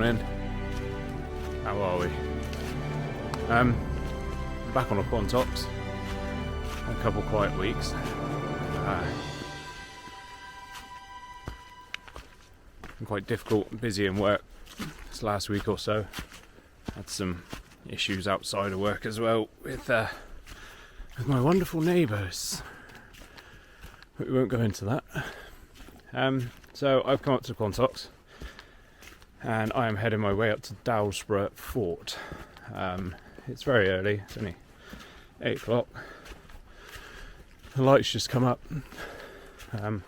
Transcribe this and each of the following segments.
Morning. How are we? Back on the Quantox. A couple quiet weeks. Been quite difficult, busy in work this last week or so. Had some issues outside of work as well with my wonderful neighbours. But we won't go into that. So I've come up to Quantox and I am heading my way up to Dowsbourgh Fort. It's very early, it's only 8 o'clock. The lights just come up. I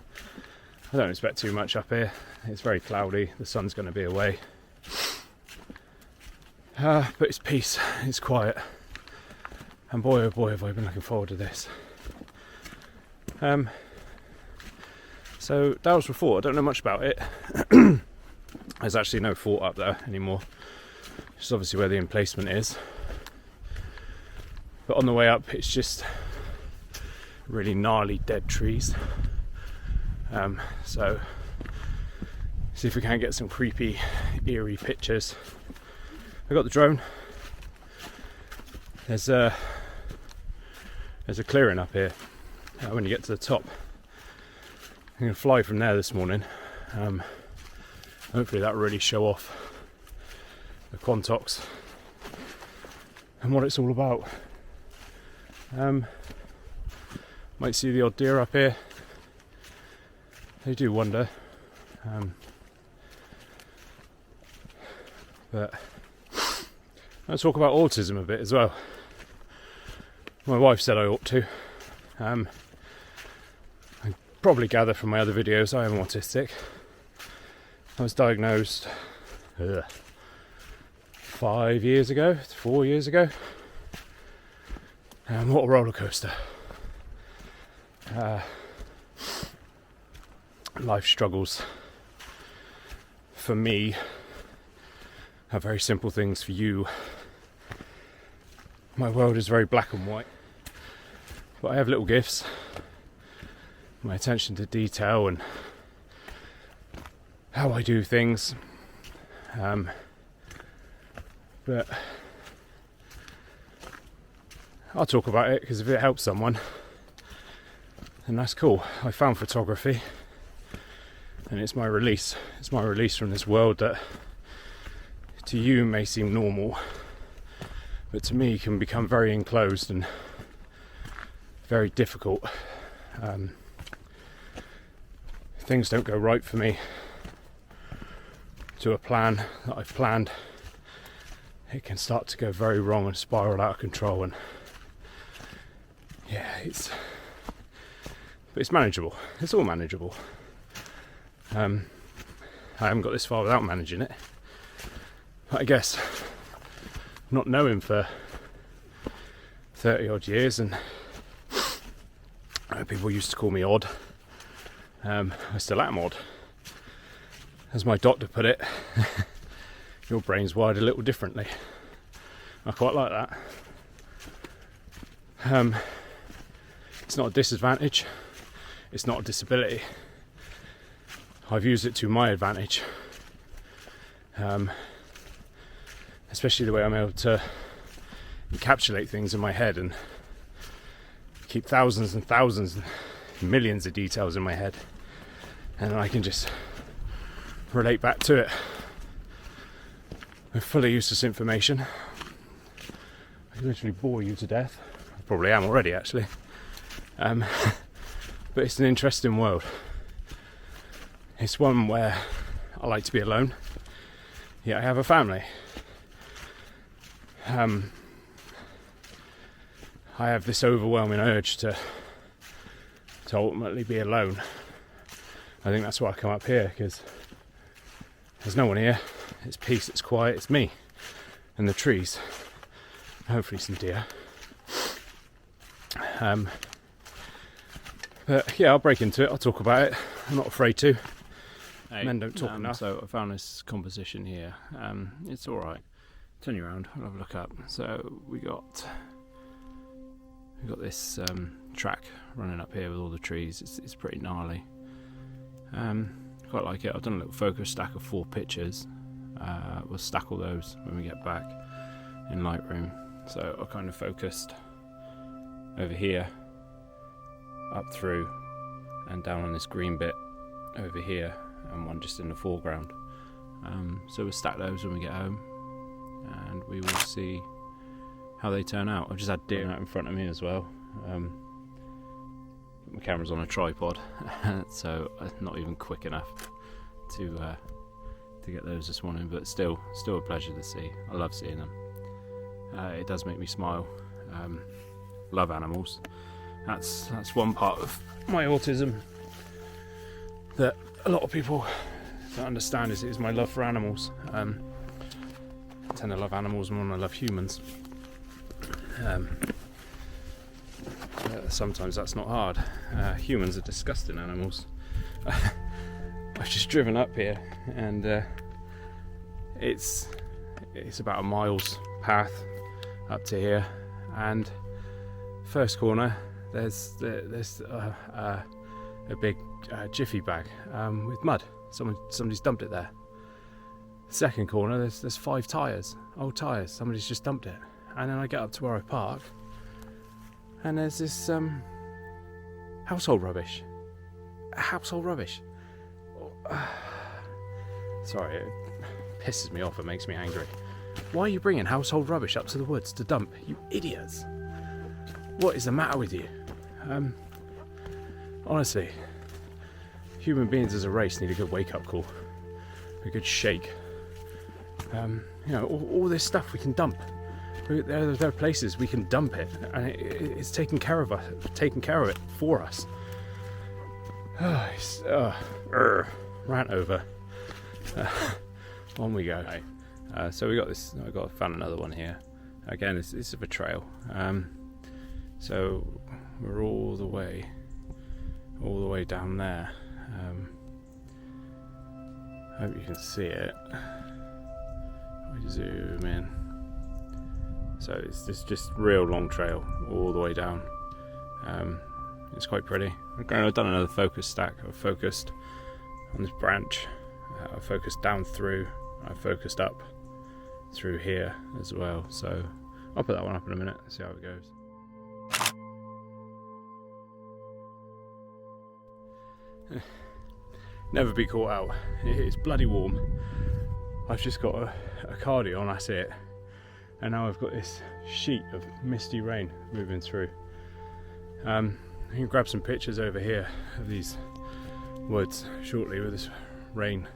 don't expect too much up here. It's very cloudy, the sun's going to be away. But it's peace, it's quiet. And boy oh boy have I been looking forward to this. So Dowsbourgh Fort, I don't know much about it. There's actually no fort up there anymore. It's obviously where the emplacement is. But on the way up, it's just really gnarly dead trees. So see if we can get some creepy, eerie pictures. I got the drone. There's a clearing up here. When you get to the top, I'm going to fly from there this morning. Hopefully that will really show off the Quantox and what it's all about. Might see the odd deer up here. They do wander. But I'll talk about autism a bit as well. My wife said I ought to. I probably gather from my other videos I am autistic. I was diagnosed 4 years ago. What a roller coaster. Life struggles for me are very simple things for you. My world is very black and white, but I have little gifts. My attention to detail and how I do things. But I'll talk about it because if it helps someone, then that's cool. I found photography and it's my release. It's my release from this world that to you may seem normal, but to me can become very enclosed and very difficult. Things don't go right for me to a plan that I've planned. It can start to go very wrong and spiral out of control, and yeah, it's manageable. It's all manageable. I haven't got this far without managing it. But I guess not knowing for 30 odd years, and people used to call me odd. I still am odd. As my doctor put it, your brain's wired a little differently. I quite like that. It's not a disadvantage. It's not a disability. I've used it to my advantage. Especially the way I'm able to encapsulate things in my head and keep thousands and thousands and millions of details in my head, and I can just relate back to it with fully useless information. I can literally bore you to death. I probably am already, actually. But it's an interesting world. It's one where I like to be alone, yet I have a family. I have this overwhelming urge to ultimately be alone. I think that's why I come up here, because there's no one here. It's peace, it's quiet, it's me and the trees, hopefully some deer. But yeah, I'll break into it, I'll talk about it. I'm not afraid to. Men don't talk enough. So I found this composition here. It's alright. Turn you around, I'll have a look up. So we got this track running up here with all the trees. It's pretty gnarly. Quite like it. I've done a little focus stack of 4 pictures. we'll stack all those when we get back in Lightroom. So I kind of focused over here, up through and down on this green bit over here, and one just in the foreground. So we'll stack those when we get home, and we will see how they turn out. I've just had deer out in front of me as well. My camera's on a tripod, so not even quick enough to get those this morning, but still a pleasure to see. I love seeing them. It does make me smile. Love animals. That's one part of my autism that a lot of people don't understand, is my love for animals. I tend to love animals more than I love humans. Sometimes that's not hard. Humans are disgusting animals. I've just driven up here, and it's about a mile's path up to here, and first corner there's a big jiffy bag with mud. Somebody's dumped it there. Second corner there's 5 tyres, old tyres. Somebody's just dumped it. And then I get up to where I park, and there's this household rubbish. Sorry, it pisses me off. It makes me angry. Why are you bringing household rubbish up to the woods to dump? You idiots! What is the matter with you? Honestly, human beings as a race need a good wake-up call, a good shake. All this stuff we can dump. There are places we can dump it, and it's taking care of it for us. Rant over. On we go. So we got this. Found another one here. Again, this is a trail. So we're all the way down there. Hope you can see it. We zoom in. So it's this just real long trail all the way down. It's quite pretty. I've done another focus stack. I've focused on this branch. I've focused down through. I've focused up through here as well. So I'll put that one up in a minute and see how it goes. Never be caught out. It's bloody warm. I've just got a cardi on, that's it. And now I've got this sheet of misty rain moving through. I can grab some pictures over here of these woods shortly with this rain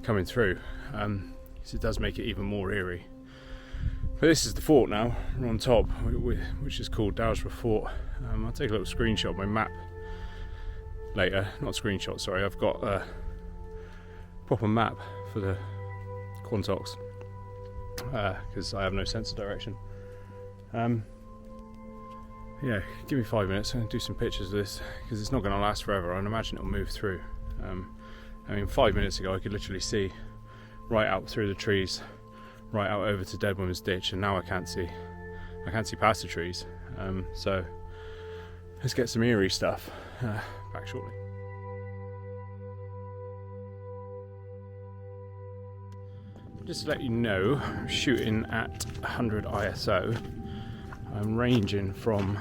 coming through. So it does make it even more eerie. But this is the fort now. We're on top, which is called Dowsbourgh Fort. I'll take a little screenshot of my map later. Not a screenshot, sorry. I've got a proper map for the Quantox, because I have no sense of direction. Yeah, give me 5 minutes and do some pictures of this, because it's not going to last forever. I'd imagine it'll move through. 5 minutes ago I could literally see right out through the trees, right out over to Dead Woman's Ditch, and now I can't see past the trees. So let's get some eerie stuff. Back shortly. Just to let you know, I'm shooting at 100 ISO. I'm ranging from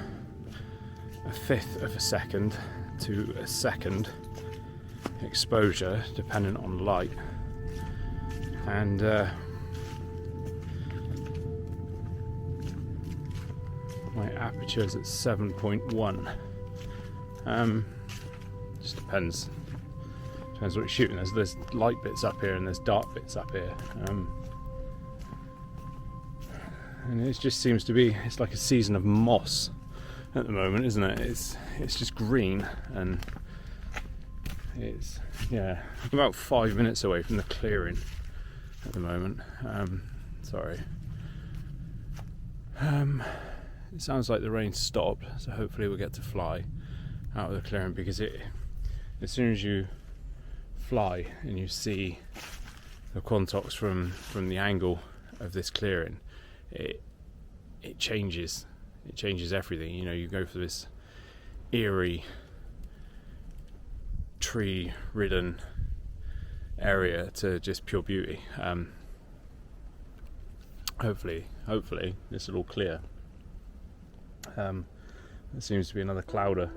1/5 of a second to a second exposure, depending on light. And my aperture is at 7.1. Just depends what you're shooting. There's light bits up here and there's dark bits up here. And it just seems to be, it's like a season of moss at the moment, isn't it? It's just green, and it's, yeah, I'm about 5 minutes away from the clearing at the moment. Sorry. It sounds like the rain stopped, so hopefully we'll get to fly out of the clearing, because as soon as you fly and you see the Quantox from the angle of this clearing, it changes everything. You go for this eerie tree ridden area to just pure beauty. hopefully this will all clear. There seems to be another cloud of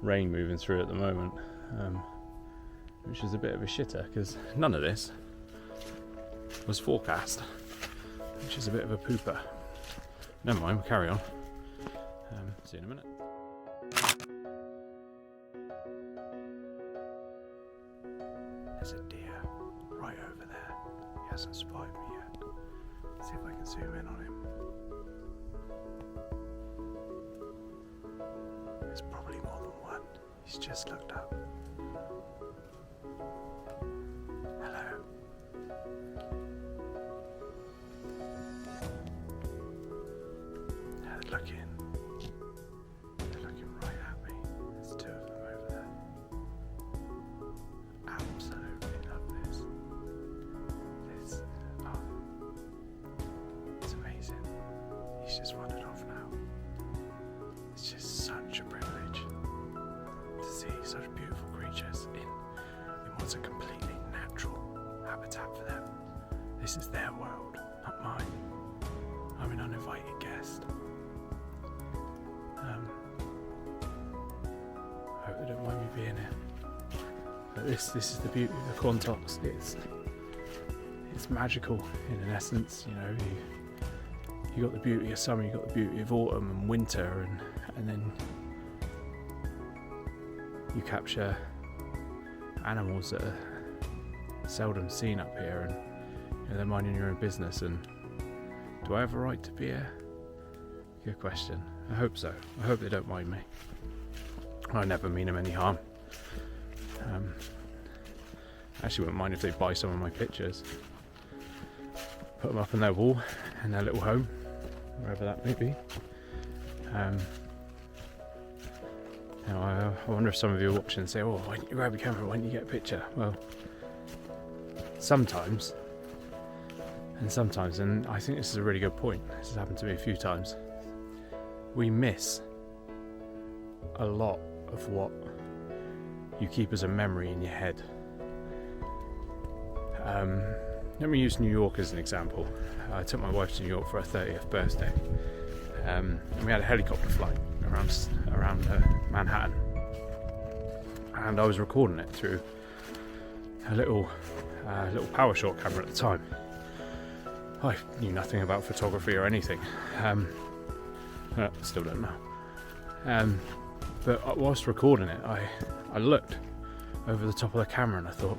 rain moving through at the moment, which is a bit of a shitter because none of this was forecast, which is a bit of a pooper. Never mind, we'll carry on. See you in a minute. There's a deer right over there. He hasn't spotted me yet. Let's see if I can zoom in on him. There's probably more than one. He's just looked up. Hello. They're looking right at me. There's two of them over there. Absolutely love this. It's amazing. He's just wandered off now. It's just such a privilege to see such beautiful creatures in what's a completely natural habitat for them. This is their world, not mine. I'm an uninvited guest. I hope they don't mind me being here. But this is the beauty of the Quantox. It's magical in an essence. You know, you got the beauty of summer, you got the beauty of autumn and winter, and then you capture animals that are seldom seen up here, and they're minding your own business. And do I have a right to be here? Good question. I hope so. I hope they don't mind me. I never mean them any harm. I actually wouldn't mind if they buy some of my pictures, put them up on their wall in their little home, wherever that may be. I wonder if some of you are watching and say, "Oh, why didn't you grab your camera? Why didn't you get a picture?" Well, sometimes, and I think this is a really good point. This has happened to me a few times. We miss a lot of what you keep as a memory in your head. Let me use New York as an example. I took my wife to New York for her 30th birthday, and we had a helicopter flight around Manhattan, and I was recording it through a little PowerShot camera at the time. I knew nothing about photography or anything. Still don't know. But whilst recording it, I looked over the top of the camera and I thought,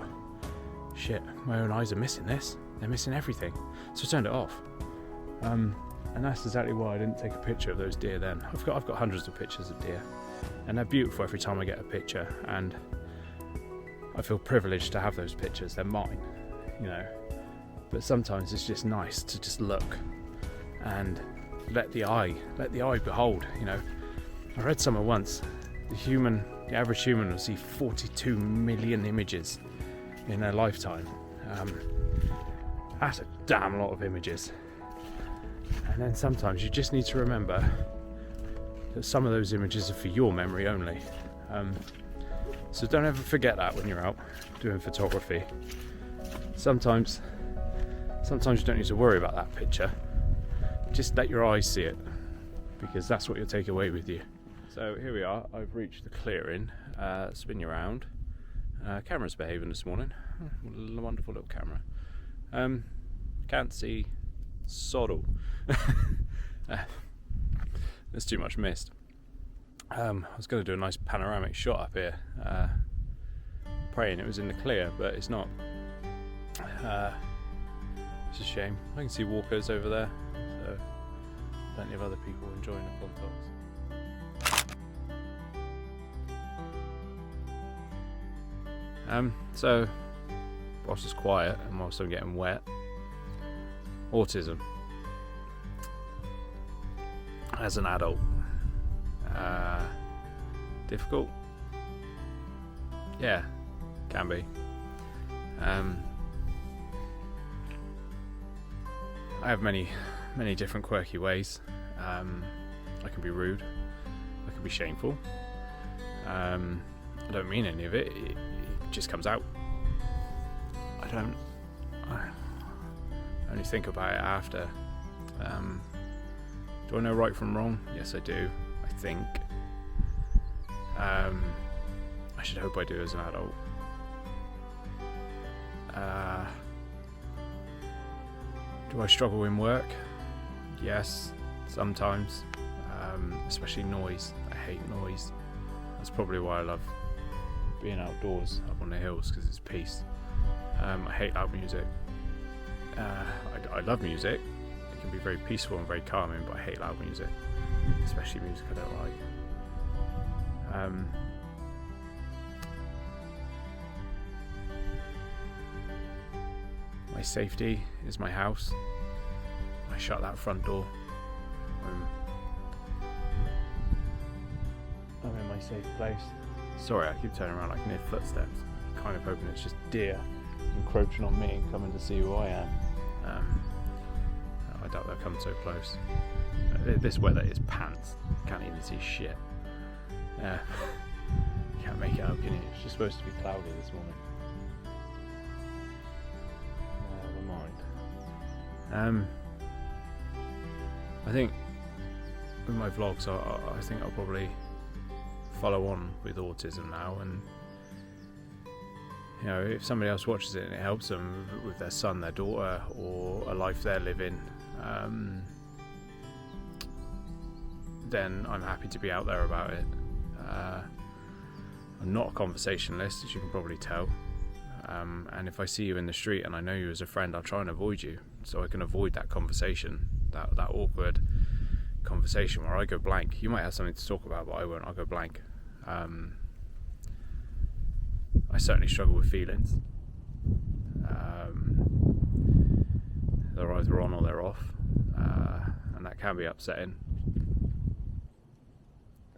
shit, my own eyes are missing this. They're missing everything. So I turned it off. And that's exactly why I didn't take a picture of those deer then. I've got hundreds of pictures of deer, and they're beautiful every time I get a picture, and I feel privileged to have those pictures. They're mine, you know. But sometimes it's just nice to just look and let the eye behold, you know. I read somewhere once, the average human will see 42 million images in their lifetime. That's a damn lot of images. And then sometimes you just need to remember that some of those images are for your memory only. So don't ever forget that when you're out doing photography. Sometimes you don't need to worry about that picture. Just let your eyes see it, because that's what you'll take away with you. So here we are, I've reached the clearing. Spin you around. Camera's behaving this morning. A wonderful little camera. Can't see sod. There's too much mist. I was going to do a nice panoramic shot up here, praying it was in the clear, but it's not. It's a shame. I can see walkers over there, so plenty of other people enjoying the Quantox. So whilst it's quiet and whilst I'm getting wet, autism as an adult, difficult? Yeah, can be. I have many different quirky ways. I can be rude, I can be shameful. I don't mean any of it, it just comes out. I only think about it after Do I know right from wrong? Yes, I do. I think. I should hope I do as an adult. Do I struggle in work? Yes, sometimes. Especially noise. I hate noise. That's probably why I love being outdoors, up on the hills, because it's peace. I hate loud music. I love music. It can be very peaceful and very calming, but I hate loud music, especially music I don't like. My safety is my house. I shut that front door. I'm in my safe place. Sorry, I keep turning around, I can hear footsteps. I'm kind of hoping it's just deer encroaching on me and coming to see who I am. I doubt they'll come so close. This weather is pants. Can't even see shit. Can't make it out, can you? It's just supposed to be cloudy this morning. Never mind. I think with my vlogs, I think I'll probably follow on with autism now, and you know, if somebody else watches it and it helps them with their son, their daughter, or a life they're living, then I'm happy to be out there about it. I'm not a conversationalist, as you can probably tell, and if I see you in the street and I know you as a friend, I'll try and avoid you so I can avoid that conversation, that awkward conversation where I go blank. You might have something to talk about, but I won't. I'll go blank. I certainly struggle with feelings. They're either on or they're off, and that can be upsetting,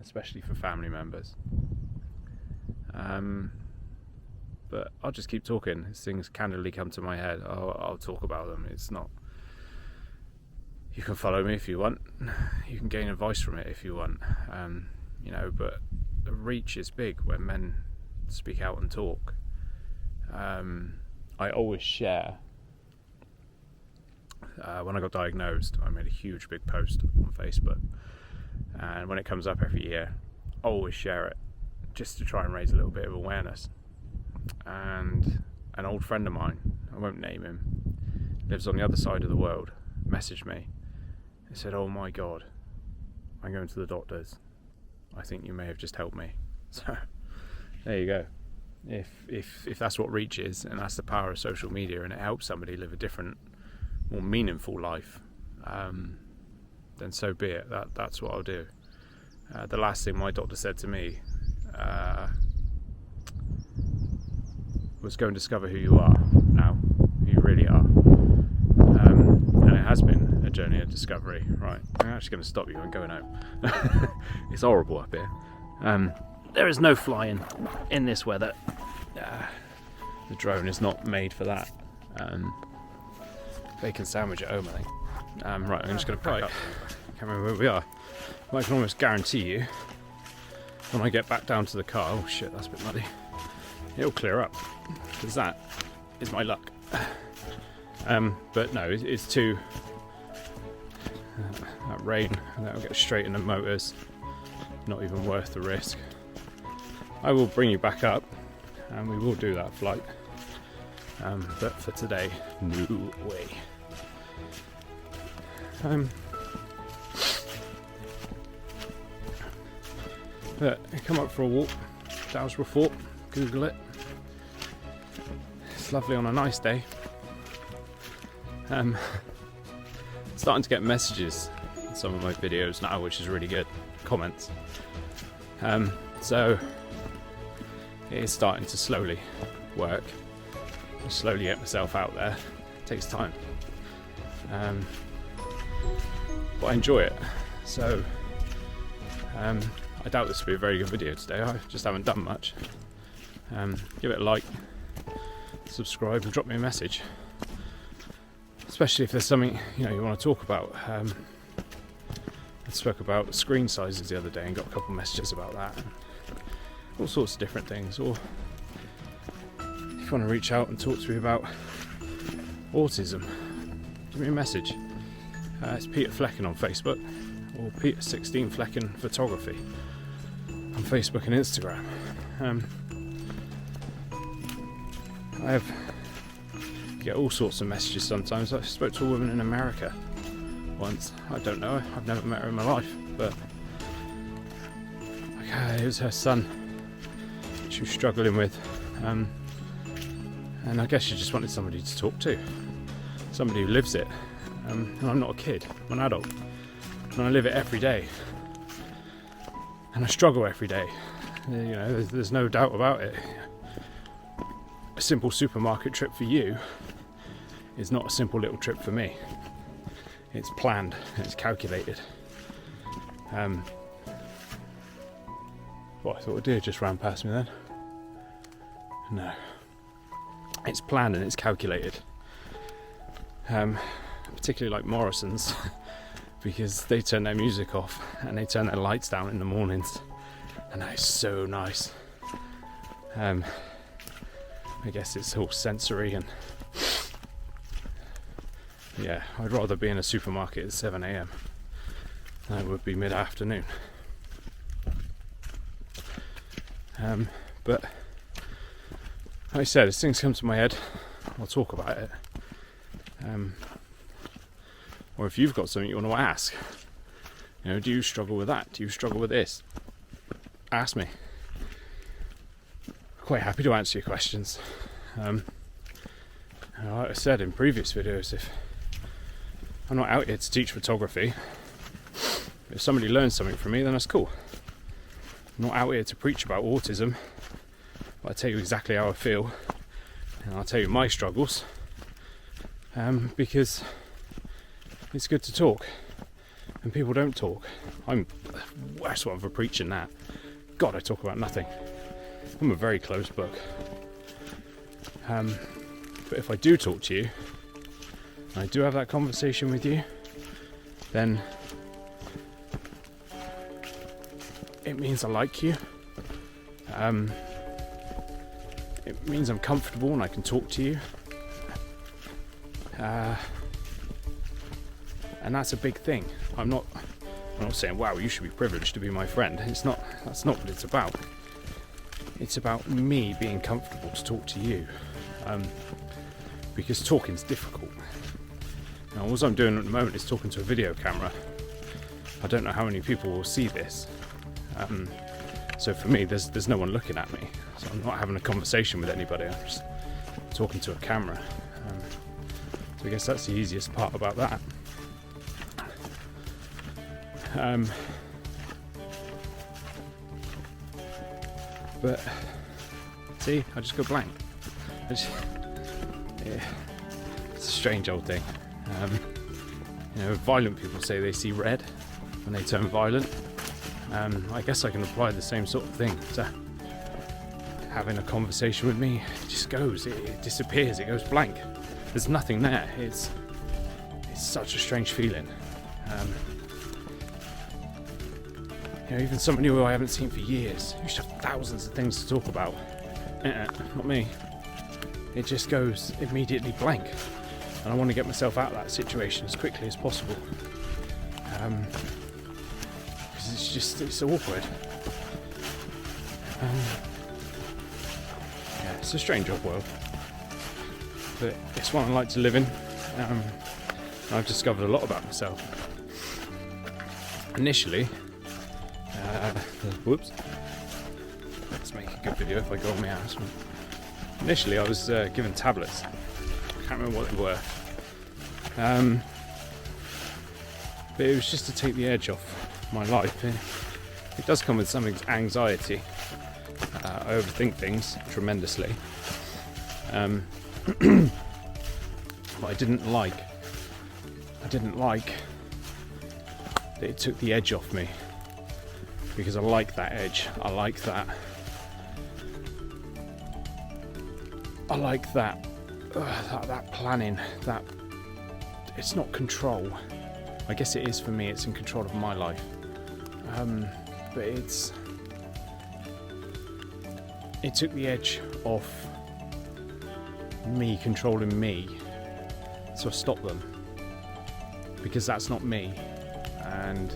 especially for family members. But I'll just keep talking. As things candidly come to my head, I'll talk about them. It's not. You can follow me if you want. You can gain advice from it if you want. You know, but the reach is big when men speak out and talk. I always share. When I got diagnosed, I made a huge big post on Facebook, and when it comes up every year, I always share it just to try and raise a little bit of awareness. And an old friend of mine, I won't name him, lives on the other side of the world, messaged me. He said, "Oh my God, I'm going to the doctors. I think you may have just helped me." So there you go. If that's what reach is, and that's the power of social media, and it helps somebody live a different, more meaningful life, then so be it. That's what I'll do. The last thing my doctor said to me was, "Go and discover who you are now, who you really are." And it has been a journey of discovery. Right, I'm actually going to stop you and going out. It's horrible up here. There is no flying in this weather. The drone is not made for that. Bacon sandwich at home, I think. Right, I'm just going to pack up. I can't remember where we are. But I can almost guarantee you, when I get back down to the car, oh shit, that's a bit muddy, it'll clear up, because that is my luck. But no, it's too... that rain, that'll get straight in the motors. Not even worth the risk. I will bring you back up, and we will do that flight. But for today, no way. But come up for a walk, Dowsbourgh Fort, Google it. It's lovely on a nice day. Starting to get messages in some of my videos now, which is really good. Comments. So it is starting to slowly work. I slowly get myself out there. It takes time. But I enjoy it. So I doubt this will be a very good video today. I just haven't done much. Give it a like, subscribe, and drop me a message. Especially if there's something you want to talk about. I spoke about screen sizes the other day and got a couple of messages about that. All sorts of different things. Or if you want to reach out and talk to me about autism, give me a message. It's Peter Flecken on Facebook, or Peter16 Flecken Photography on Facebook and Instagram. I get all sorts of messages sometimes. I spoke to a woman in America once. I don't know her. I've never met her in my life, but it was her son she was struggling with, and I guess she just wanted somebody to talk to, somebody who lives it. And I'm not a kid, I'm an adult, and I live it every day, and I struggle every day. There's no doubt about it. A simple supermarket trip for you is not a simple little trip for me. It's planned, it's calculated. I thought a deer just ran past me then. No. It's planned and it's calculated. Particularly like Morrison's, because they turn their music off and they turn their lights down in the mornings, and that is so nice. I guess it's all sensory, and yeah, I'd rather be in a supermarket at 7 a.m. than it would be mid-afternoon. But like I said, as things come to my head, I'll talk about it. Or if you've got something you want to ask, do you struggle with that? Do you struggle with this? Ask me. Quite happy to answer your questions. Like I said in previous videos, if I'm not out here to teach photography, if somebody learns something from me, then that's cool. I'm not out here to preach about autism, but I tell you exactly how I feel, and I'll tell you my struggles, because it's good to talk, and people don't talk. I'm the worst one for preaching that. God, I talk about nothing. I'm a very closed book. But if I do talk to you, and I do have that conversation with you, then it means I like you. It means I'm comfortable and I can talk to you. And that's a big thing. I'm not saying, wow, you should be privileged to be my friend. That's not what it's about. It's about me being comfortable to talk to you. Because talking's difficult. Now, all I'm doing at the moment is talking to a video camera. I don't know how many people will see this. So for me, there's no one looking at me. So I'm not having a conversation with anybody. I'm just talking to a camera. So I guess that's the easiest part about that. But see, I just go blank. Yeah, it's a strange old thing. Violent people say they see red when they turn violent. I guess I can apply the same sort of thing to having a conversation with me. It just goes, it disappears, it goes blank. There's nothing there. It's such a strange feeling. Even somebody who I haven't seen for years, who should have thousands of things to talk about. Not me. It just goes immediately blank. And I want to get myself out of that situation as quickly as possible. Because it's awkward. It's a strange old world. But it's one I like to live in. I've discovered a lot about myself. Initially, whoops. Let's make a good video if I go on my ass. Initially, I was given tablets. I can't remember what they were. But it was just to take the edge off my life. It does come with some anxiety. I overthink things tremendously. But I didn't like that it took the edge off me, because I like that edge. I like that planning. That it's not control. I guess it is for me. It's in control of my life. But it took the edge off me controlling me, so I stopped them. because that's not me, and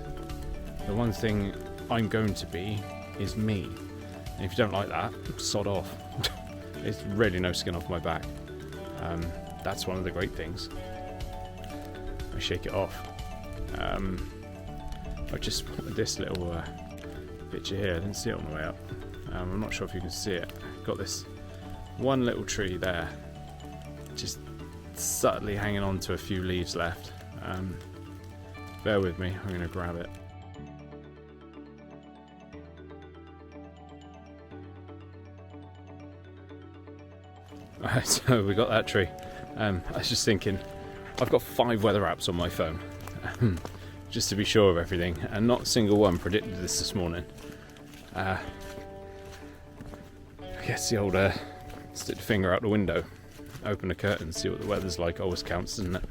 the one thing I'm going to be is me. And if you don't like that, sod off. It's really no skin off my back. That's one of the great things. I shake it off. I just wanted this little picture here. I didn't see it on the way up. I'm not sure if you can see it. Got this one little tree there, just subtly hanging on to a few leaves left. Bear with me, I'm going to grab it. Alright, so we got that tree. I was just thinking, I've got 5 weather apps on my phone, just to be sure of everything, and not a single one predicted this morning. I guess the old stick the finger out the window, open the curtain, see what the weather's like always counts, doesn't it?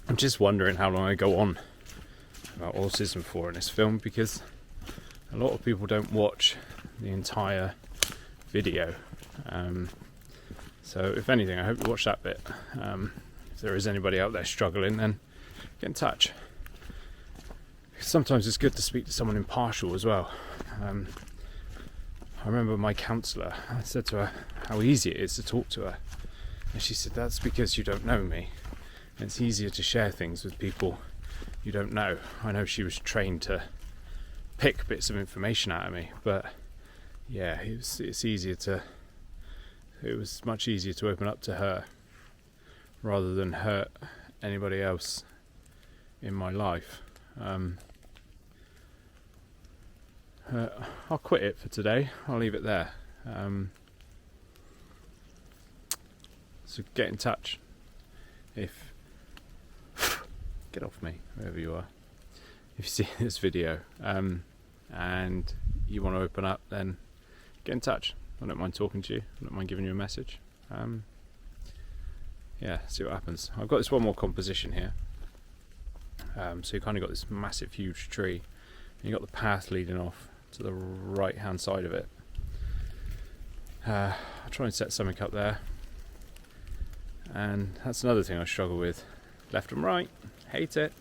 I'm just wondering how long I go on about autism for in this film, because a lot of people don't watch the entire video. So if anything, I hope you watch that bit. If there is anybody out there struggling, then get in touch. Sometimes it's good to speak to someone impartial as well. I remember my counsellor, I said to her how easy it is to talk to her, and she said, that's because you don't know me. It's easier to share things with people you don't know. I know she was trained to pick bits of information out of me, but yeah, it was much easier to open up to her rather than hurt anybody else in my life. I'll quit it for today. I'll leave it there. So get in touch if get off me, wherever you are. If you see this video and you want to open up, then get in touch. I don't mind talking to you. I don't mind giving you a message. Yeah, see what happens. I've got this one more composition here. So you kind of got this massive, huge tree, and you got the path leading off to the right-hand side of it. I'll try and set something up there. And that's another thing I struggle with. Left and right, hate it.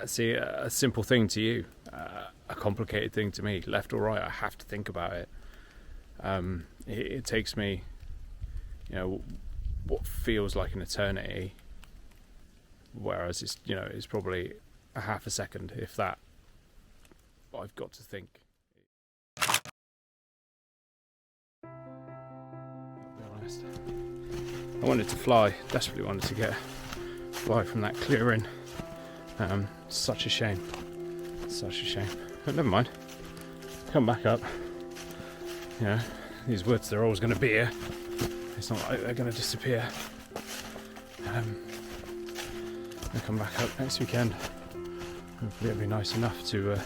See, a simple thing to you, a complicated thing to me. Left or right, I have to think about it. It takes me, what feels like an eternity, whereas it's probably a half a second, if that. I've got to think. I'll be honest. I wanted to fly, desperately wanted to fly from that clearing. Such a shame. But never mind. Come back up. These woods, they're always going to be here. It's not like they're going to disappear. I'll come back up next weekend. Hopefully it'll be nice enough to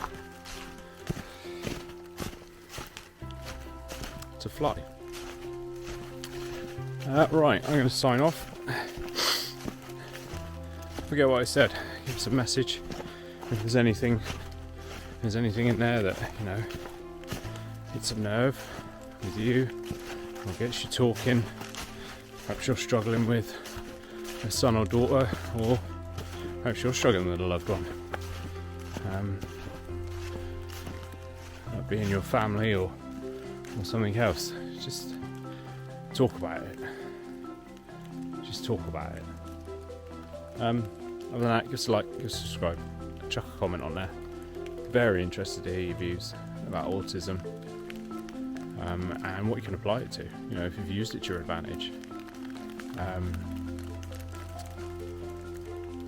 fly. Right, I'm going to sign off. Forget what I said. Give us a message if there's anything in there that hits a nerve with you or gets you talking. Perhaps you're struggling with a son or daughter, or perhaps you're struggling with a loved one. That being your family or something else. Just talk about it. Other than that, give us a like, give us a subscribe, chuck a comment on there. Very interested to hear your views about autism and what you can apply it to. If you've used it to your advantage. I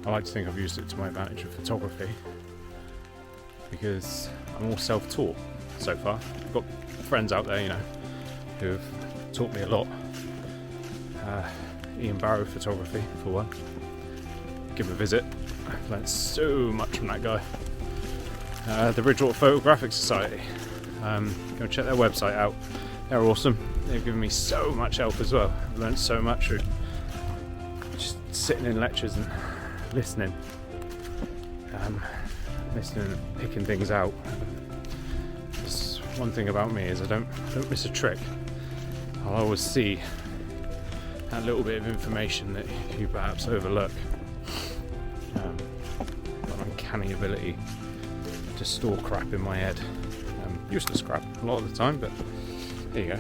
like to think I've used it to my advantage with photography, because I'm all self-taught so far. I've got friends out there, who have taught me a lot. Ian Barrow Photography, for one. Give him a visit. I've learned so much from that guy. The Bridgewater Photographic Society. Go check their website out. They're awesome. They've given me so much help as well. I've learned so much through just sitting in lectures and listening. Listening and picking things out. Just one thing about me is I don't miss a trick. I'll always see that little bit of information that you perhaps overlook. An uncanny ability to store crap in my head. Useless crap a lot of the time, but there you go.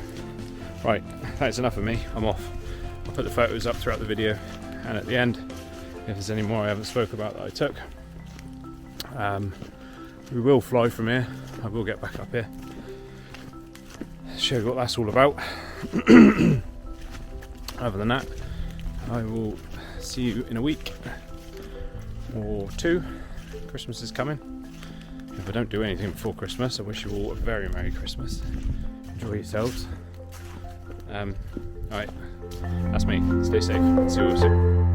Right, that's enough of me. I'm off. I'll put the photos up throughout the video, and at the end, if there's any more I haven't spoke about that I took, we will fly from here. I will get back up here, show you what that's all about. Other than that, I will see you in a week or two. Christmas is coming. If I don't do anything before Christmas, I wish you all a very Merry Christmas. Enjoy yourselves. Alright, that's me. Stay safe. See you all soon.